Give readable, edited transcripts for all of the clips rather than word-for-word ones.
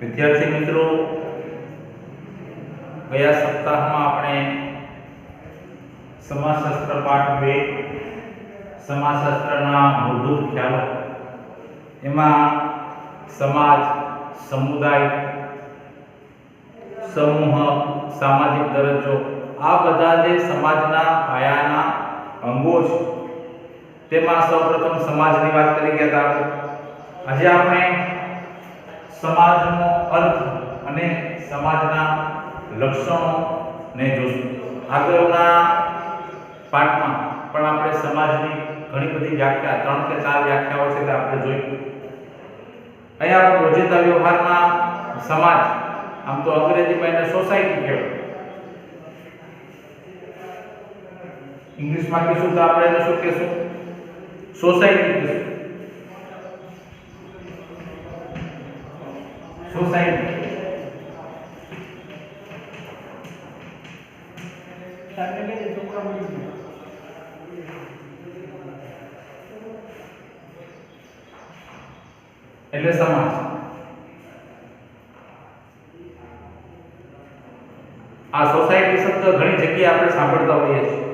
વિદ્યાર્થી મિત્રો, ગયા સપ્તાહમાં આપણે સમાજશાસ્ત્ર પાઠ 2 સમાજશાસ્ત્રના મૂળભૂત ખ્યાલો એમાં સમાજ, સમુદાય, સમૂહ, સામાજિક દરજ્જો આ બધા જે સમાજના પાયાના અંગો છે તેમાં સૌપ્રથમ સમાજની વાત કરી ગયા હતા. આજે આપણે સમાજનો અર્થ અને સમાજના લક્ષણો ને જોશું. આગળના પાઠમાં પણ આપણે સમાજની ઘણી બધી વ્યાખ્યા 3 કે 4 વ્યાખ્યાઓ છે તે આપણે જોઈ. અહીંયા આપણે રોજિંદા વ્યવહારમાં સમાજ, આમ તો અંગ્રેજીમાં એને સોસાયટી કહેવાય, ઇંગ્લિશમાં કહીશું તો આપણે એને શું કહેશું? સોસાયટી કહીશું. સોસાયટી એટલે સમાજ. આ સોસાયટી શબ્દ ઘણી જગ્યાએ આપણે સાંભળતા હોઈએ છીએ.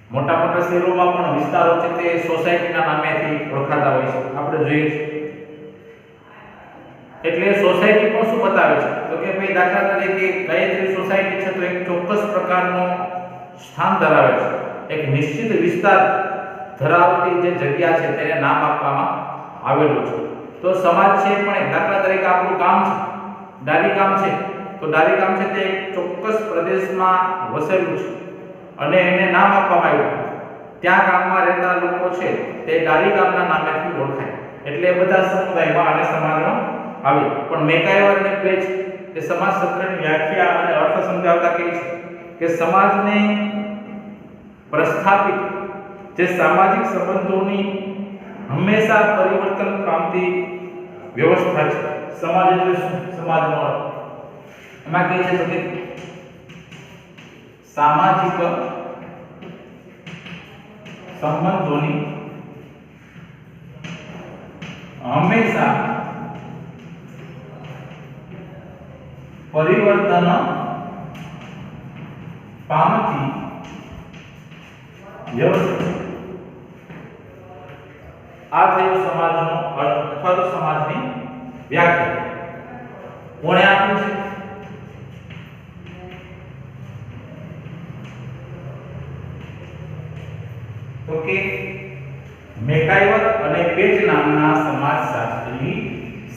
મોટા મોટા શહેરોમાં પણ વિસ્તારો છે તે સોસાયટીના નામેથી ઓળખાતા હોય છે, આપણે જોઈએ છીએ. એટલે સોસાયટી પણ શું બતાવે છે તો કે ભાઈ દાખલા તરીકે ગાયત્રી સોસાયટી છે તો એક ચોક્કસ પ્રકારનું સ્થાન ધરાવે છે, એક નિશ્ચિત વિસ્તાર ધરાવતી જે જગ્યા છે તેને નામ આપવામાં આવેલું છે. તો સમાજ છે પણ એક દાખલા તરીકે આપણું ગામ છે, ડાલી ગામ છે, તો ડાલી ગામ છે તે એક ચોક્કસ પ્રદેશમાં વસેલું છે અને એને નામ આપવામાં આવ્યું. ત્યાં ગામમાં રહેતા લોકો છે તે ડાલી ગામના નામેથી ઓળખાય. એટલે બધા સમુદાયમાં અને સમાજમાં આવે. પણ મેકાયવર અને પ્લેજ એ સમાજશાસ્ત્રની વ્યાખ્યા અને અર્થ સમજાવતા કહે છે કે સમાજને પ્રસ્થાપિત જે સામાજિક સંબંધોની હંમેશા પરિવર્તન પામતી વ્યવસ્થા છે. સમાજ એટલે શું? સમાજનો અર્થ એમાં કહે છે કે સામાજિક સંબંધોની હંમેશા પરિવર્તન પામતી વ્યવસ્થા. આ થયો સમાજનો અર્થ અથવા તો સમાજની વ્યાખ્યા. કોણે આપ્યું છે? તો કે મેકાયવર અને પેજ નામના સમાજશાસ્ત્રી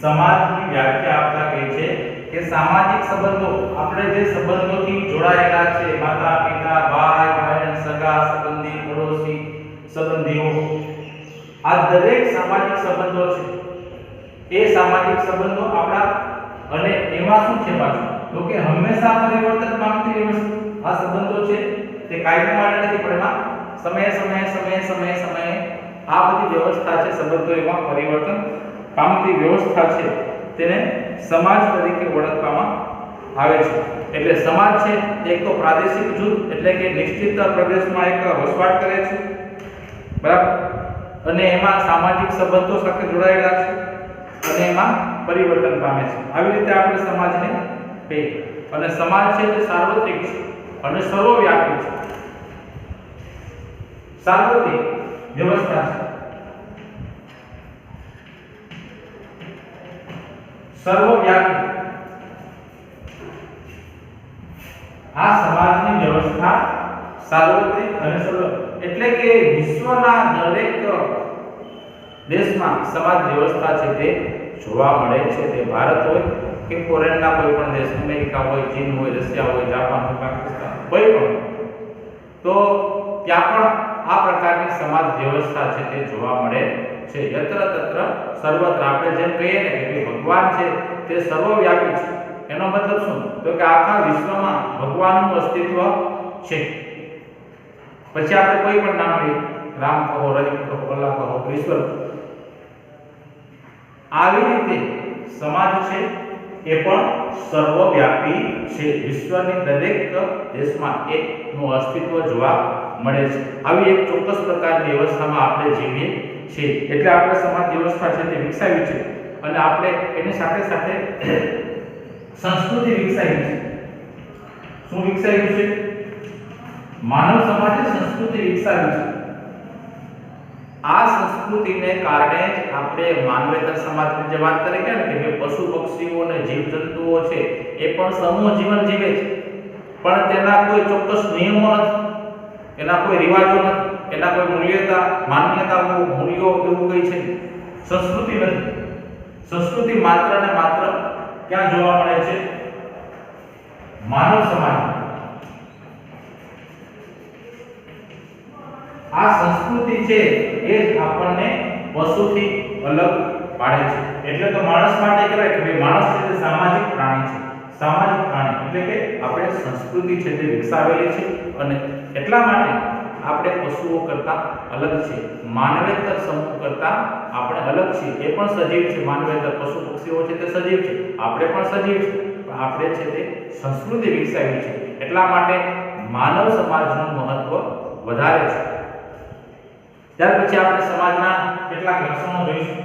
સમાજની વ્યાખ્યા આપતા કહે છે કે સામાજિક સંબંધો, આપણે જે સંબંધોથી જોડાયેલા છે, માતા પિતા, ભાઈ બહેન, સગા સંબંધી, પડોશી સંબંધીઓ, આ દરેક સામાજિક સંબંધો છે. એ સામાજિક સંબંધો આપણા અને એમાં શું છે પાછું તો કે હંમેશા પરિવર્તન પામતી વ્યવસ્થા. આ સંબંધો છે તે કાયમી માટે નથી પણ એમાં સમયે આ બધી વ્યવસ્થા છે, સંબંધો એમાં પરિવર્તન પામતી વ્યવસ્થા છે, તેને સમાજ તરીકે ઓળખવામાં આવે છે. એટલે સમાજ છે એક તો પ્રાદેશિક જૂથ એટલે કે નિશ્ચિત પ્રદેશમાં એક વસવાટ કરે છે, બરાબર, અને એમાં સામાજિક સંબંધો સાથે જોડાયેલા છે અને એમાં પરિવર્તન પામે છે. આવી રીતે આપણે સમાજને કહીએ. અને સમાજ છે તે સાર્વત્રિક છે અને સર્વવ્યાપી છે. સાર્વત્રિક વ્યવસ્થા છે, સર્વવ્યાપી. આ સમાજની વ્યવસ્થા સાર્વત્રિક અને સર્વ એટલે કે વિશ્વના દરેક દેશમાં સમાજ વ્યવસ્થા છે તે જોવા મળે છે. તે ભારત હોય કે ફોરેનના કોઈ પણ દેશ, અમેરિકા હોય, ચીન હોય, રશિયા હોય, જાપાન હોય, પાકિસ્તાન કોઈ પણ, તો ત્યાં પણ આ પ્રકારની સમાજ વ્યવસ્થા છે તે જોવા મળે છે. યત્ર તત્ર સર્વત્ર. આપણે જેમ કહીએ ને કે ભગવાન છે તે સર્વવ્યાપી છે, એનો મતલબ શું તો કે આખા વિશ્વમાં ભગવાનનું અસ્તિત્વ છે. પછી આપણે કોઈ પણ નામ લઈએ, રામ કહો, રહીમ કહો, અલ્લાહ કહો, ઈશ્વર. આવી રીતે સમાજ છે એ પણ સર્વવ્યાપી છે. વિશ્વની દરેક દેશમાં એકનું અસ્તિત્વ જોવા મળે છે. આવી એક ચોક્કસ પ્રકારની વ્યવસ્થામાં આપણે જીવીએ છે. એટલે આપણે સમાજ વ્યવસ્થા છે તે વિકસાવી છે અને આપણે એની સાથે સાથે સંસ્કૃતિ વિકસાવી છે. શું વિકસાવ્યું છે? માનવ સમાજે સંસ્કૃતિ વિકસાવી છે. આ સંસ્કૃતિને કારણે જ આપણે માનવેતર સમાજની જે વાત કરી કે પશુ પક્ષીઓ અને જીવજંતુઓ છે એ પણ સમૂહ જીવન જીવે છે, પણ તેના કોઈ ચોક્કસ નિયમો નથી, એના કોઈ રિવાજો નથી, એના કોઈ માન્યતાઓ મૂલ્યો એવું કઈ છે સંસ્કૃતિ નથી. સંસ્કૃતિ માત્ર ને માત્ર ક્યાં જોવા મળે છે? માનવ સમાજ. આ સંસ્કૃતિ છે એ જ આપણને પશુથી અલગ પાડે છે. એટલે તો માણસ માટે કહેવાય કે ભાઈ માણસ છે તે સામાજિક પ્રાણી છે. સામાજિક પ્રાણી એટલે કે આપણે સંસ્કૃતિ છે તે વિકસાવેલી છે અને એટલા માટે આપણે પશુઓ કરતા અલગ છે. માનવેતર સમૂહ કરતા આપણે અલગ છીએ. એ પણ સજીવ છે. માનવેતર પશુ પક્ષીઓ છે તે સજીવ છે, આપણે પણ સજીવ છે, પણ આપણે છે તે સંસ્કૃતિ વિકસાવી છે. એટલા માટે માનવ સમાજનું મહત્વ વધારે છે. ત્યાર પછી આપણે સમાજના કેટલાક લક્ષણો જોઈશું.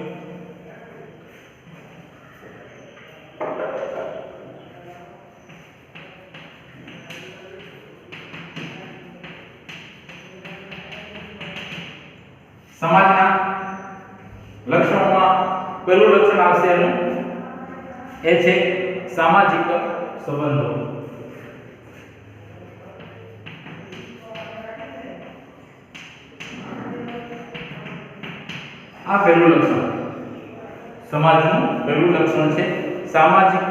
સમાજના લક્ષણોમાં પહેલું લક્ષણ આવશે એનું એ છે સામાજિક સંબંધો. આ પહેલું લક્ષણ, સમાજનું પહેલું લક્ષણ છે સામાજિક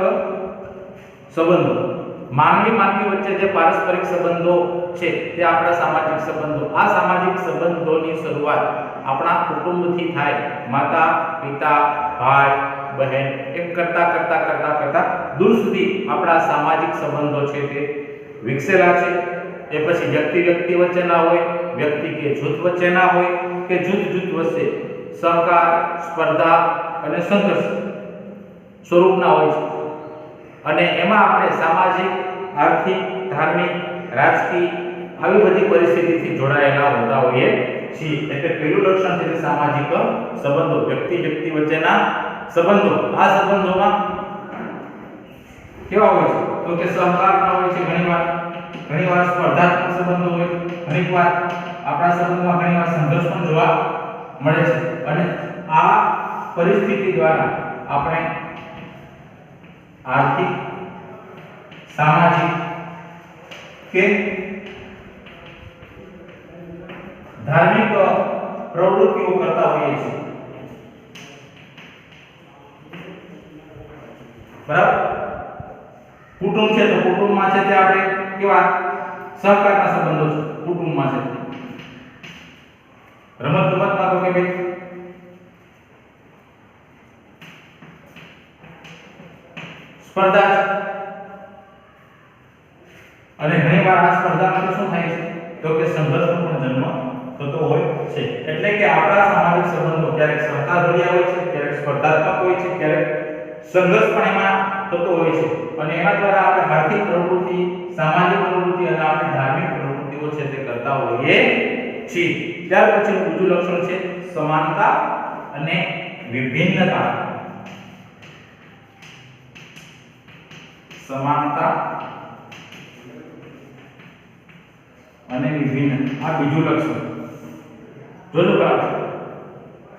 સંબંધો. માનવી વચ્ચે જે પારસ્પરિક સંબંધો છે તે આપણા સામાજિક સંબંધો. આ સામાજિક સંબંધોની શરૂઆત આપણા કુટુંબથી થાય. માતા, પિતા, ભાઈ, બહેન એમ કરતા દૂર સુધી આપણા સામાજિક સંબંધો છે તે વિકસેલા છે. એ પછી વ્યક્તિ વચ્ચેના હોય, વ્યક્તિ કે જૂથ વચ્ચેના હોય કે જૂથ વચ્ચે સહકાર, સ્પર્ધા અને સંઘર્ષ સ્વરૂપના હોય છે. અને એમાં આપણે સામાજિક, આર્થિક, ધાર્મિક, રાજકીય આવી બધી પરિસ્થિતિથી જોડાયેલા હોતા હોઈએ છીએ. એટલે પહેલું લક્ષણ છે સામાજિક સંબંધો, વ્યક્તિ વચ્ચેના સંબંધો. આ સંબંધોમાં કેવા હોય છે? તો કે સહકારના હોય છે ઘણીવાર સ્પર્ધાત્મક સંબંધો હોય, ઘણીવાર આપણા સંબંધમાં ઘણીવાર સંઘર્ષ પણ જોવા મળે છે. અને આ પરિસ્થિતિ દ્વારા આપણે આર્થિક, સામાજિક કે ધાર્મિક પ્રવૃત્તિઓ કરતા હોઈએ છીએ. બરાબર? કુટુંબ છે તો કુટુંબમાં છે તે આપણે કેવા સહકારના સંબંધો છે કુટુંબમાં છે. રમતમાં તો કે ભાઈ સ્પર્ધા છે અને ઘણીવાર આ સ્પર્ધામાંથી શું થાય છે તો કે સંઘર્ષનો પણ જન્મ થતો હોય છે. એટલે કે આપણા સામાજિક સંબંધો ક્યારેક સહકાર ભર્યા હોય છે, ક્યારેક સ્પર્ધાત્મક હોય છે, ક્યારેક સંઘર્ષ પણ એમાં થતો હોય છે. અને એના દ્વારા આપણે આર્થિક પ્રવૃત્તિ, સામાજિક પ્રવૃત્તિ અને આપણી ધાર્મિક પ્રવૃત્તિઓ છે તે કરતા હોઈએ છીએ. ત્યાર પછીનું બીજું લક્ષણ છે સમાનતા અને વિભિન્નતા. સમાનતા અને વિભિન્ન, આ બીજું લક્ષણ. જોજો બરાબર,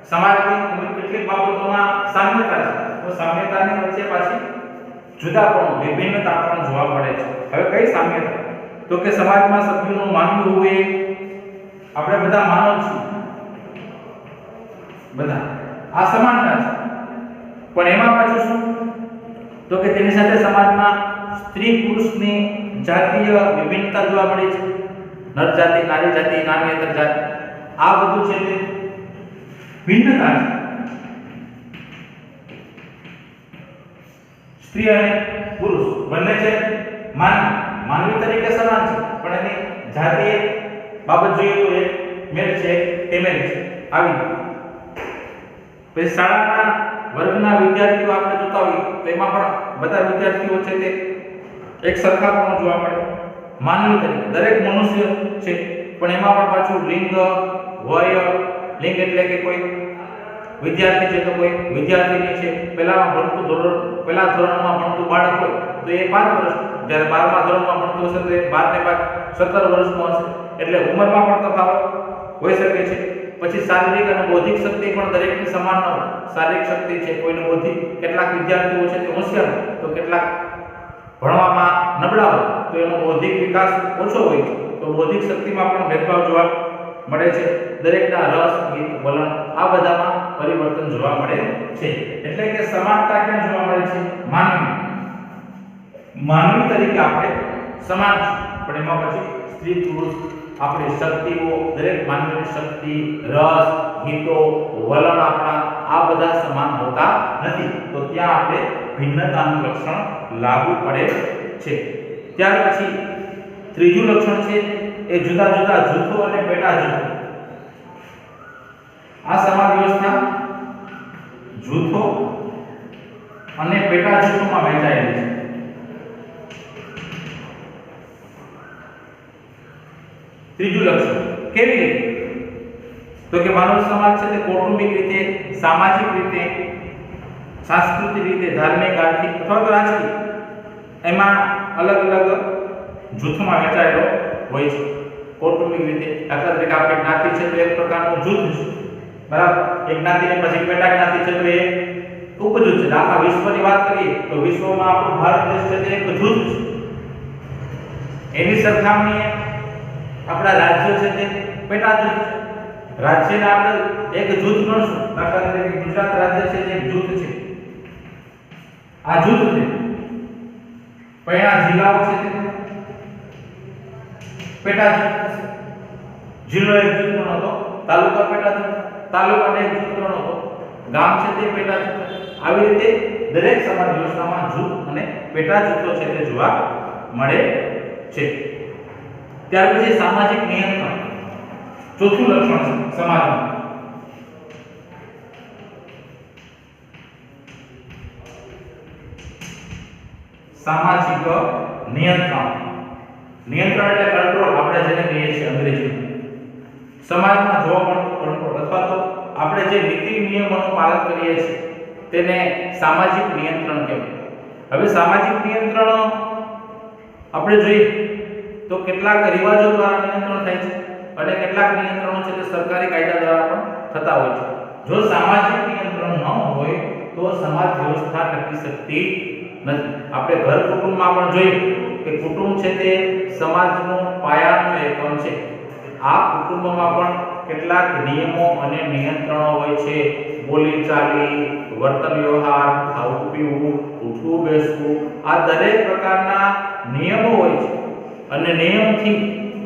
સમાજની કેટલીક બાબતોમાં સામ્યતા છે તો સામ્યતાની વચ્ચે પાછી જુદાપણું, વિભિન્નતા પણ જોવા મળે છે. હવે કઈ સામ્યતા? તો કે સમાજમાં સભ્યોનું માનવું હોય આપણે બધા માનવ છીએ, બધા આ સમાનતા છે. પણ એમાં પાછું શું તો કે તેની સાથે સમાજમાં સ્ત્રી પુરુષની જાતીય વિભિન્નતા જોવા મળે છે. નર જાતિ, નારી જાતિ, નાન્યતર જાતિ, આ બધું છે તે ભિન્નતા છે. સ્ત્રી અને પુરુષ બંને છે માનવી તરીકે સમાન છે, પણ એની જાતીય બાબત જોઈએ તો એક મેલ છે, ફિમેલ છે. આવી પછી શાળાના વર્ગના વિદ્યાર્થીઓ આપણે જોતા હોઈએ તો એમાં પણ બધા વિદ્યાર્થીઓ છે તે એક સરખાપણું જોવા મળે. માનવી તરીકે દરેક મનુષ્ય છે, પણ એમાં પણ પાછું લિંગ, વય લિંગ એટલે કે કોઈ વિદ્યાર્થી છે તો કોઈ વિદ્યાર્થીની છે, પહેલા ધોરણમાં ભણતું બાળક હોય તો એ 5 વર્ષ, જ્યારે 12મા ધોરણમાં ભણતું હશે તો એ 12 ને 5 17 વર્ષનું હશે, એટલે ઉંમરમાં પણ તફાવત હોઈ શકે છે। પછી શારીરિક અને બૌદ્ધિક શક્તિ પણ દરેકની સમાન ન હોય, શારીરિક શક્તિ છે કોઈની બૌદ્ધિક, કેટલાક વિદ્યાર્થીઓ છે તે હોશિયાર તો કેટલાક ભણવામાં નબળા હોય તો એનો બૌદ્ધિક વિકાસ ઓછો હોય છે, તો બૌદ્ધિક શક્તિમાં પણ ભેદભાવ જોવા મળે છે। દરેકના રસ, ગીત, વલણ આ બધામાં પરિવર્તન જોવા મળે છે। એટલે કે સમાનતા ક્યાં જોવા મળે છે? માનવી તરીકે આપણે સમાન છે, પણ એમાં પછી સ્ત્રી પુરુષ આપણી શક્તિઓ, દરેક માનવીની શક્તિ, રસ, ગીતો, વલણ આપણા આ બધા સમાન હોતા નથી, તો ત્યાં આપણે ભિન્નતાનું લક્ષણ લાગુ પડે છે। ત્યાર પછી ત્રીજું લક્ષણ છે એ જુદા જુદા જૂથો અને પેટા જૂથો। આ સમાજ વ્યવસ્થા જૂથો અને પેટા જૂથોમાં વહેંચાયેલી છે। ત્રીજું લક્ષણ કેવી રીતે? તો કે માનવ સમાજ છે તે કૌટુંબિક રીતે, સામાજિક રીતે, સાંસ્કૃતિક રીતે, ધાર્મિક, આર્થિક અથવા તો રાજકીય એમાં અલગ અલગ જૂથોમાં વહેંચાયેલો હોય છે। કૌટુંબિક રીતે દાખલા તરીકે આપણે જ્ઞાતિ છે તો એક પ્રકારનું જૂથ છે, બરાબર, એક જ્ઞાતિને પછી પેટા જ્ઞાતિ છે તો એ ઉપજૂથ છે। આખા વિશ્વની વાત કરીએ તો વિશ્વમાં આપણો ભારત દેશ છે તે એક જૂથ છે, એની સરખામણીએ આપણા રાજ્યો છે તે પેટા જૂથ છે। રાજ્યને આપણે એક જૂથ ગણશું, દાખલા તરીકે ગુજરાત રાજ્ય છે તે એક જૂથ છે, આ જૂથ છે। પહેલા જિલ્લાઓ છે તે પેટા જૂથ છે, જિલ્લો એક જૂથ ગણો તો તાલુકા પેટા જૂથ, તાલુકાને એક જૂથ ગણો તો ગામ છે તે પેટા જૂથ। આવી રીતે દરેક સમાજ વ્યવસ્થામાં જૂથ અને પેટા જૂથો છે તે જોવા મળે છે। ત્યાર પછી સામાજિક નિયંત્રણ ચોથું લક્ષણ છે સમાજનું। સામાજિક નિયંત્રણ, નિયંત્રણ એટલે કંટ્રોલ આપણે જેને કહીએ છીએ અંગ્રેજીમાં। સમાજમાં જોવા મળતું કંટ્રોલ અથવા તો આપણે જે નીતિ નિયમોનું પાલન કરીએ છીએ તેને સામાજિક નિયંત્રણ કહેવાય। હવે સામાજિક નિયંત્રણ આપણે જોઈએ તો કેટલાક રિવાજો દ્વારા નિયંત્રણ થાય છે અને કેટલાક નિયંત્રણો છે તે સરકારી કાયદા દ્વારા પણ થતા હોય છે। જો સામાજિક નિયંત્રણ ન હોય તો સમાજ વ્યવસ્થા ટકી શકતી નથી। આપણે ઘર કુટુંબમાં પણ જોઈએ કે કુટુંબ છે તે સમાજનો પાયાનો એકમ છે। આ કુટુંબમાં પણ કેટલાક નિયમો અને નિયંત્રણો હોય છે, બોલીચાલી, વર્તન વ્યવહાર, ખાવું પીવું, ઉઠવું બેસવું, આ દરેક પ્રકારના નિયમો હોય છે અને નિયમથી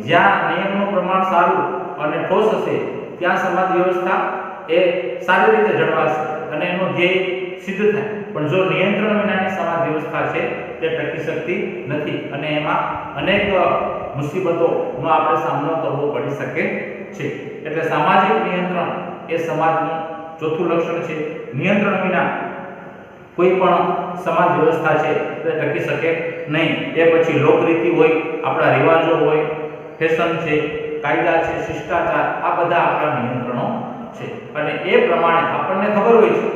જ્યાં નિયમનું પ્રમાણ સારું અને ઠોસ હશે ત્યાં સમાજ વ્યવસ્થા એ સારી રીતે જળવાશે અને એનું ધ્યેય સિદ્ધ થાય। પણ જો નિયંત્રણ વિનાની સમાજ વ્યવસ્થા છે તે ટકી શકતી નથી અને એમાં અનેક મુસીબતોનો આપણે સામનો કરવો પડી શકે છે। એટલે સામાજિક નિયંત્રણ એ સમાજનું ચોથું લક્ષણ છે। નિયંત્રણ વિના કોઈ પણ સમાજ વ્યવસ્થા છે તે ટકી શકે નહીં। એ પછી લોકરીતિ હોય, આપણા રિવાજો હોય, ફેશન છે, કાયદા છે, શિષ્ટાચાર, આ બધા આપણા નિયંત્રણો છે અને એ પ્રમાણે આપણને ખબર હોય છે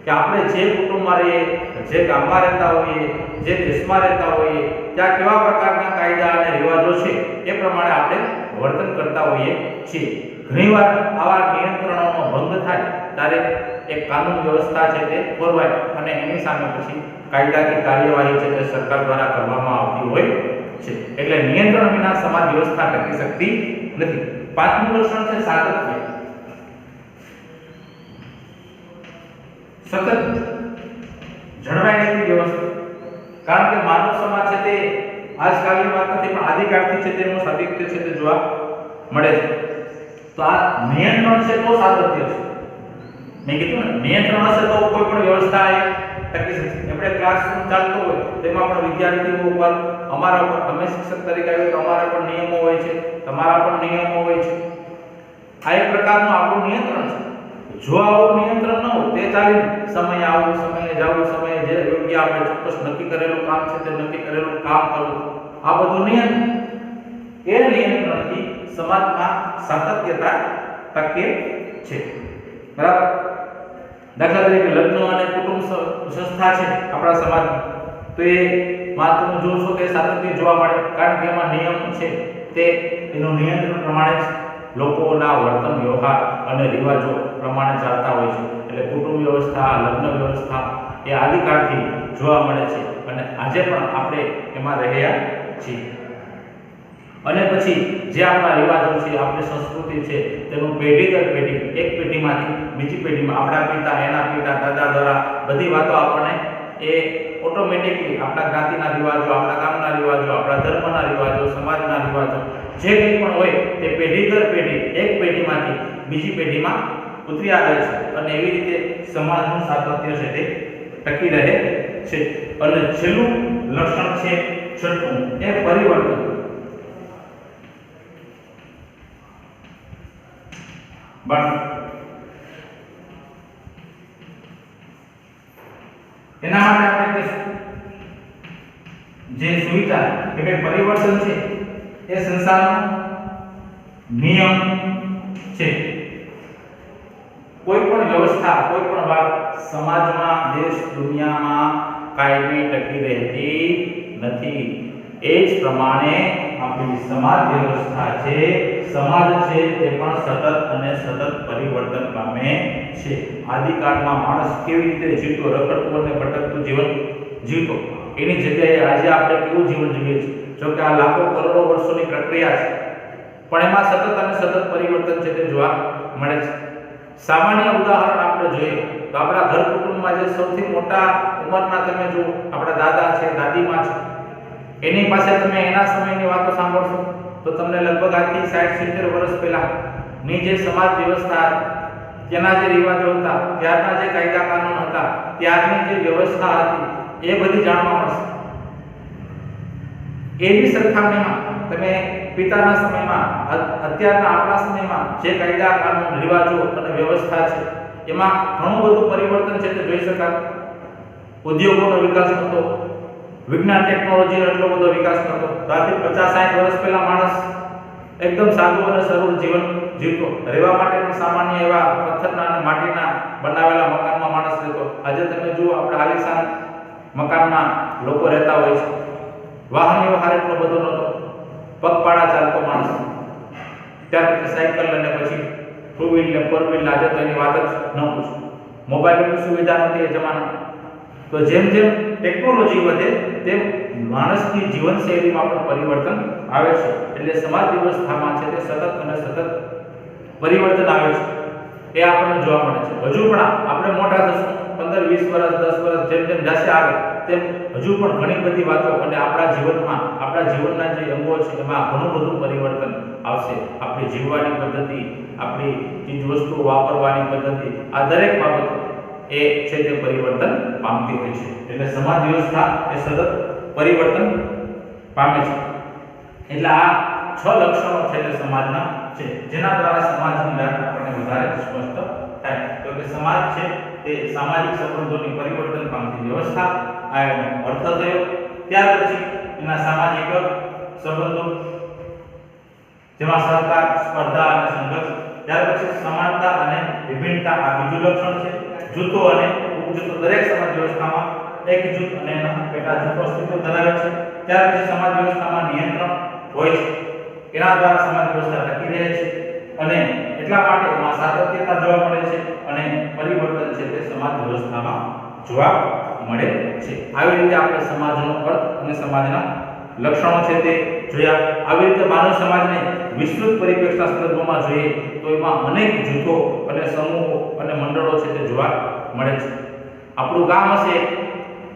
કે આપણે જે કુટુંબમાં રહીએ, જે ગામમાં રહેતા હોઈએ, જે દેશમાં રહેતા હોઈએ ત્યાં કેવા પ્રકારના કાયદા અને રિવાજો છે એ પ્રમાણે આપણે વર્તન કરતા હોઈએ છીએ। ઘણીવાર આવા નિયંત્રણોનો ભંગ થાય ત્યારે એક કાનૂન વ્યવસ્થા છે તે ખોરવાય અને એની સામે પછી કાયદાકીય કાર્યવાહી છે તે સરકાર દ્વારા કરવામાં આવતી હોય છે। એટલે નિયંત્રણ વિના સમાજ વ્યવસ્થા ટકી શકતી નથી। પાંચમું લક્ષણ છે સાતત્ય। સતત જળવાઈ રહેતી વ્યવસ્થા, કારણ કે માનવ સમાજ છે તે આજકાલની વાત નથી પણ આદિકાળથી છે તેનું સાતત્ય છે તે જોવા મળે છે। તો આ નિયંત્રણ છે તો સાતત્ય છે। મેં કીધું ને નિયંત્રણ હશે તો કોઈ પણ વ્યવસ્થા એ ટકી શકશે। આપણે ક્લાસરૂમ ચાલતો હોય તેમાં પણ વિદ્યાર્થીઓ ઉપર અમારા ઉપર, અમે શિક્ષક તરીકે આવીએ તો અમારા પણ નિયમો હોય છે, તમારા પણ નિયમો હોય છે। આ એક પ્રકારનું આપણું નિયંત્રણ છે। જો આવું નિયંત્રણ ન હોય તે ચાલી સમય આવું, સમયે જવું, સમયે જે યોગ્ય આપણે ચોક્કસ નક્કી કરેલું કામ છે તે નક્કી કરેલું કામ કરવું, આ બધું નિયંત્રણ, એ નિયંત્રણથી સમાજમાં સાતત્યતા ટકે છે, બરાબર. દાખલા તરીકે લગ્ન અને કુટુંબ સંસ્થા છે આપણા સમાજમાં, તો એ તમે જોશો કે સાતત્ય જોવા મળે, કારણ કે એમાં નિયમ છે તે એનું નિયંત્રણ પ્રમાણે જ લોકોના વર્તન વ્યવહાર અને રિવાજો પ્રમાણે ચાલતા હોય છે. એટલે કુટુંબ વ્યવસ્થા, લગ્ન વ્યવસ્થા એ આદિકાળથી જોવા મળે છે અને આજે પણ આપણે એમાં રહ્યા છીએ. અને પછી જે આપણા રિવાજો છે, આપણી સંસ્કૃતિ છે, તેનું પેઢી દર પેઢી, એક પેઢીમાંથી બીજી પેઢીમાં આપણા પિતા, એના પિતા, દાદા દ્વારા બધી વાતો આપણને એ ઓટોમેટિકલી આપણા જ્ઞાતિના રિવાજો, આપણા ગામના રિવાજો, આપણા ધર્મના રિવાજો, સમાજના રિવાજો જે કંઈ પણ હોય તે પેઢી દર પેઢી, એક પેઢીમાંથી બીજી પેઢીમાં ઉતરી આવે છે અને એવી રીતે સમાજનું સાતત્ય છે તે ટકી રહે છે. અને છેલ્લું લક્ષણ છે છઠ્ઠું, એ પરિવર્તન. એના માટે આપણે કહીશું જે સુવિચાર કે ભાઈ પરિવર્તન છે એ સંસારનો નિયમ છે. કોઈ પણ વ્યવસ્થા, કોઈ પણ વાત સમાજમાં, દેશ દુનિયામાં કાયમી ટકી રહેતી નથી. એ જ પ્રમાણે આપણી સમાજ વ્યવસ્થા છે, સમાજ છે તે પણ સતત અને સતત પરિવર્તન પામે છે. આદિકાળમાં માણસ કેવી રીતે જીવતો, રખડતો અને ભટકતું જીવન જીવતો, એની જગ્યાએ આજે આપણે કેવું જીવન જીવીએ છીએ. જો કે આ લાખો કરોડો વર્ષોની પ્રક્રિયા છે, પણ એમાં સતત અને સતત પરિવર્તન છે તે જોવા મળે છે. સામાન્ય ઉદાહરણ આપણે જોઈએ તો આપણા ઘર કુટુંબમાં જે સૌથી મોટા ઉંમરના તમે જો આપણા દાદા છે, દાદીમાં છે, એની પાસે તમે એના સમયની વાતો સાંભળશો તો તમને લગભગ આજથી 60-70 વર્ષ પહેલાની જે સમાજ વ્યવસ્થા, તેના જે રિવાજો હતા, ત્યારના જે કાયદા કાનૂન હતા, ત્યારની જે વ્યવસ્થા હતી, એ બધી જાણવા મળશે. એની સરખામણીમાં તમે પિતાના સમયમાં, અત્યારના આપણા સમયમાં જે કાયદા કાનૂન, રિવાજો અને વ્યવસ્થા છે એમાં ઘણું બધું પરિવર્તન છે તે જોઈ શકાય. ઉદ્યોગોનો વિકાસ નહોતો, વિજ્ઞાન ટેકનોલોજીનો એટલો બધો વિકાસ નહોતો. આજથી 50-60 વર્ષ પહેલા માણસ એકદમ સાદું અને સરળ જીવન જીવતો. રહેવા માટે પણ સામાન્ય એવા પથ્થરના અને માટીના બનાવેલા મકાનમાં માણસ રહેતો. આજે તમે જુઓ આપણે આલીશાન મકાનમાં લોકો રહેતા હોય છે. વાહન વ્યવહાર એટલો બધો નહોતો, પગપાળા ચાલતો માણસ. ત્યાર પછી સાયકલ અને પછી ટુ વ્હીલ ને ફોર વ્હીલ, આજે તો એની વાત જ ન પૂછો. મોબાઈલની સુવિધા નહોતી એ જમાનામાં. તો જેમ જેમ ટેકનોલોજી વધે તેમ માણસની જીવનશૈલીમાં પણ પરિવર્તન આવે છે. એટલે સમાજ વ્યવસ્થામાં છે તે સતત અને સતત પરિવર્તન આવે છે, એ આપણને જોવા મળે છે. હજુ પણ આપણે મોટા થશું, 15-20 વર્ષ, 10 વર્ષ જેમ જેમ જશે આગળ, તેમ હજુ પણ ઘણી બધી વાતો અને આપણા જીવનમાં, આપણા જીવનના જે અંગો છે એમાં ઘણું બધું પરિવર્તન આવશે. આપણી જીવવાની પદ્ધતિ, આપણી ચીજ વસ્તુઓ વાપરવાની પદ્ધતિ, આ દરેક બાબતો એ છે તે પરિવર્તન પામતી હોય છે. એટલે સમાજ વ્યવસ્થા એ સતત પરિવર્તન પામે છે. એટલે આ 6 લક્ષણો છે તે સમાજના છે, જેના દ્વારા સમાજની વ્યાખ્યા આપણને વધારે સ્પષ્ટ થાય. તો કે સમાજ છે તે સામાજિક સંબંધોની પરિવર્તન પામતી વ્યવસ્થા, આ એનો અર્થ થયો. ત્યાર પછી એના સામાજિક સંબંધો, જેમાં સહકાર, સ્પર્ધા અને સંઘર્ષ. ત્યાર પછી સમાનતા અને વિભિન્નતા, આ બીજું લક્ષણ છે. જૂથો અને ઉપજૂથો, દરેક સમાજ વ્યવસ્થામાં એક જૂથ અને એના પેટા જૂથો અસ્તિત્વ ધરાવે છે. ત્યાર પછી સમાજ વ્યવસ્થામાં નિયંત્રણ હોય છે, એના દ્વારા સમાજ વ્યવસ્થા ટકી રહે છે અને એટલા માટે એમાં સાતત્યતા જોવા મળે છે અને પરિવર્તન છે તે સમાજ વ્યવસ્થામાં જોવા મળે છે. આવી રીતે આપણે સમાજનો અર્થ અને સમાજના લક્ષણો છે તે જોયા. આવી રીતે માનવ સમાજને વિસ્તૃત પરિપ્રેક્ષના સંદર્ભમાં જોઈએ તો એમાં અનેક જૂથો અને સમૂહો અને મંડળો છે તે જોવા મળે છે. આપણું ગામ હશે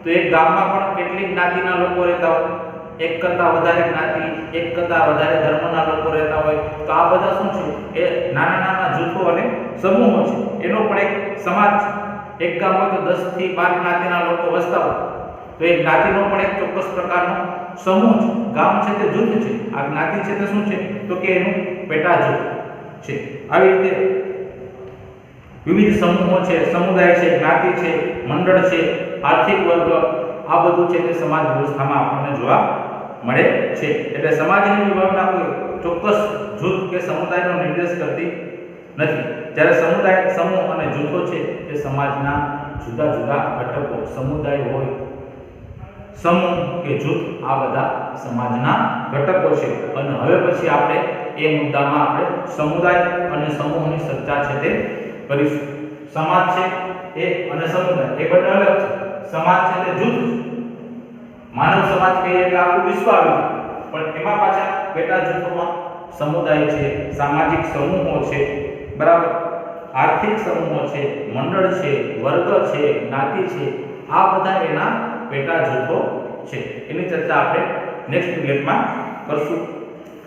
તો એક ગામમાં પણ કેટલીક જ્ઞાતિના લોકો રહેતા હોય, એક કરતાં વધારે જ્ઞાતિ, એક કરતાં વધારે ધર્મના લોકો રહેતા હોય. તો આ બધા શું છે? એ નાના નાના જૂથો અને સમૂહો છે. એનો પણ એક સમાજ છે. એક ગામ હોય તો 10 થી 12 જ્ઞાતિના લોકો વસતા હોય તો એ જ્ઞાતિનો પણ એક ચોક્કસ પ્રકારનો સમૂહ છે. ગામ છે તે જૂથ છે. આ જ્ઞાતિ છે તે શું છે? તો કે એનું પેટા જૂથ છે. આવી રીતે વિવિધ સમૂહો છે, સમુદાય છે, જ્ઞાતિ છે, મંડળ છે, આર્થિક વર્ગ, આ બધું છે તે સમાજ વ્યવસ્થામાં આપણને જોવા મળે છે. એટલે સમાજની વિભાવના કોઈ ચોક્કસ જૂથ કે સમુદાયનો નિર્દેશ કરતી નથી. જ્યારે સમુદાય, સમૂહ અને જૂથો છે એ સમાજના જુદા જુદા ઘટકો, સમુદાય હોય, સમૂહ કે જૂથ, આ બધા સમાજના ઘટકો છે. અને હવે પછી આપણે એ મુદ્દામાં આપણે સમુદાય અને સમૂહની ચર્ચા છે તે કરીશું. સમાજ છે એ અને સમુદાય એ બંને અલગ છે. સમાજ છે તે જૂથ છે. માનવ સમાજ કહીએ એટલે આખું વિશ્વ આવી જાય, પણ એમાં પાછા પેટા જૂથોમાં સમુદાય છે, સામાજિક સમૂહો છે, બરાબર, આર્થિક સમૂહો છે, મંડળ છે, વર્ગ છે, જ્ઞાતિ છે, આ બધા એના પેટા જૂથો છે. એની ચર્ચા આપણે નેક્સ્ટ લેક્ચરમાં કરશું.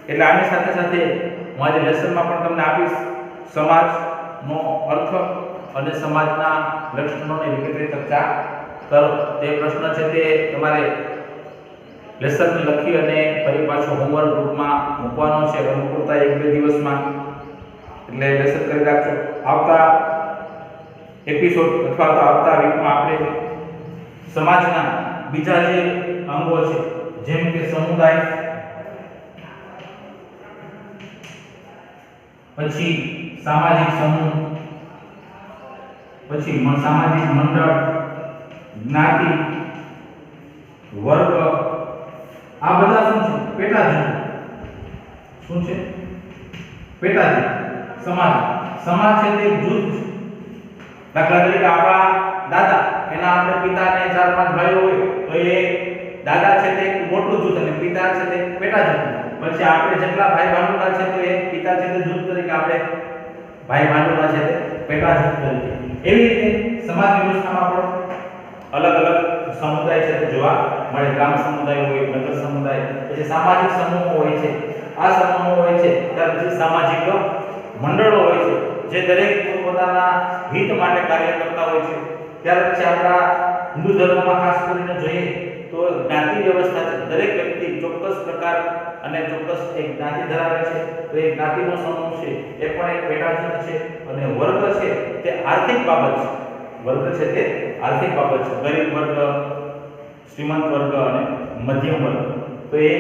એટલે આની સાથે સાથે હું આજે લેસનમાં પણ તમને આપીશ સમાજનો અર્થ અને સમાજના લક્ષણોની વિગતે ચર્ચા કરો. તે પ્રશ્ન છે તે તમારે લેસન લખી અને ફરી પાછો હોમવર્ક ગ્રુપમાં મૂકવાનો છે અનુકૂળતા 1-2 દિવસમાં. એટલે લેસન કરી રાખજો. આવતા એપિસોડ અથવા તો આવતા વીકમાં આપણે સમાજના બીજા જે અંગો છે જેમ કે સમુદાય, પછી સામાજિક સમૂહ, પછી સામાજિક મંડળ, જ્ઞાતિ, વર્ગ, આ બધા શું છે? પેટા જૂથ. શું છે? પેટા જૂથ. સમાજ છે તે જૂથ છે. દાખલા તરીકે આપણા દાદા, એના આપણે પિતાને 4-5 ભાઈઓ હોય તો એ દાદા છે તે મોટું જૂથ અને પિતા છે તે પેટા જૂથ. પછી આપણે જેટલા ભાઈ ભાંડુલા છે તો એ પિતા છે તે જૂથ તરીકે, આપણે ભાઈ ભાંડુલા છે તે પેટા જૂથ તરીકે. એવી રીતે સમાજ વ્યવસ્થામાં પણ અલગ અલગ સમુદાય છે તે જોવા મળે. ગ્રામ સમુદાય હોય, નગર સમુદાય, પછી સામાજિક સમૂહો હોય છે. આ સમૂહો હોય છે, ત્યાર પછી સામાજિક મંડળો હોય છે જે દરેક પોતાના હિત માટે કાર્ય કરતા હોય છે. ત્યાર પછી આપણા હિન્દુ ધર્મમાં ખાસ કરીને જોઈએ તો જ્ઞાતિ વ્યવસ્થા છે. દરેક વ્યક્તિ ચોક્કસ પ્રકાર અને ચોક્કસ એક જ્ઞાતિ ધરાવે છે, તો એ જ્ઞાતિનો સમૂહ છે એ પણ એક પેટા જૂથ છે. અને વર્ગ છે તે આર્થિક બાબત છે. વર્ગ છે તે આર્થિક બાબત છે. ગરીબ વર્ગ, શ્રીમંત વર્ગ અને મધ્યમ વર્ગ, તો એ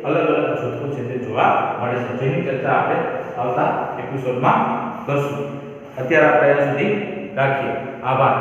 અલગ અલગ જૂથો છે તે જોવા મળે છે, જેની ચર્ચા આપણે આવતા એપિસોડમાં કરશું. અત્યારે આપણે અહીંયા સુધી રાખીએ. આભાર.